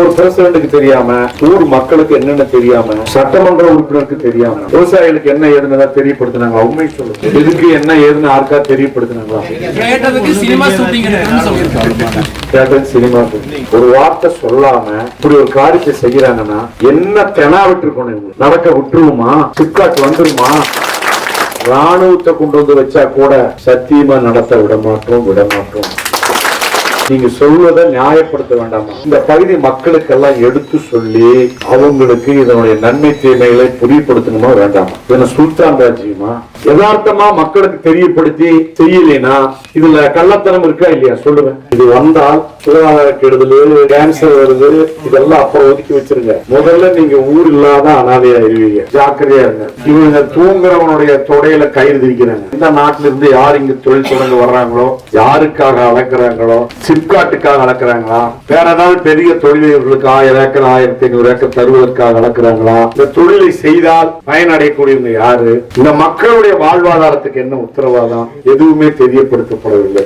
ஒரு பிரசிடண்ட்டுக்கு தெரியாம, ஊர் மக்களுக்கு என்னென்ன தெரியாம, சட்டமன்ற உறுப்பினருக்கு தெரியாம, விவசாயிகளுக்கு என்ன ஏதுன்னு தெரியப்படுத்தினாங்க. உண்மை சொல்லுங்க, இதுக்கு என்ன ஏதுன்னு யாருக்கா தெரியப்படுத்தினாங்களா? சினிமா ஒரு வார்த்தை சொல்லாம இப்படி ஒரு காரியத்தை செய்யறாங்கன்னா என்ன தெனா விட்டுருக்கணும்? நடக்க விட்டுருமா? சிப்காட் வந்துருமா? ராணுவத்தை கொண்டு வந்து வச்சா கூட சத்தியமா நடத்த விடமாட்டோம். நீங்க சொல்வதை நியாயப்படுத்த வேண்டாமா? இந்த பகுதி மக்களுக்கெல்லாம் எடுத்து சொல்லி அவங்களுக்கு இதனுடைய நன்மை தீமைகளை புரியப்படுத்தணுமா வேண்டாமா? இதனை சுல்தான் ராஜ்யமா? யதார்த்தமா மக்களுக்கு தெரியப்படுத்தி செய்யலைன்னா இதுல கள்ளத்தனம் இருக்கா இல்லையா? சொல்லுவேன். இது வந்தால் சுகாதார கெடுதல், கேன்சர் வருது, இதெல்லாம் அப்புறம் ஒதுக்கி வச்சிருங்க. முதல்ல நீங்க ஊர் இல்லாத அனாதையா இருவீங்க. ஜாக்கிரதையா இருங்க. இவங்க தூங்குறவனுடைய தொடையில கயிறு திரிக்கிறாங்க. இந்த நாட்டில இருந்து யார் இங்க தொழில் தொடங்க வர்றாங்களோ, யாருக்காக அளக்குறாங்களோ, சிப்காட்டுக்காக அளக்குறாங்களா, வேற ஏதாவது பெரிய தொழிலர்களுக்கு 1000 ஏக்கர் 1500 ஏக்கர் தருவதற்காக அளக்குறாங்களா? இந்த தொழிலை செய்தால் பயனடையக்கூடியவங்க யாரு? இந்த மக்களுடைய வாழ்வாதாரத்துக்கு என்ன உத்தரவாதம்? எதுவுமே தெரியப்படுத்தப்படவில்லை.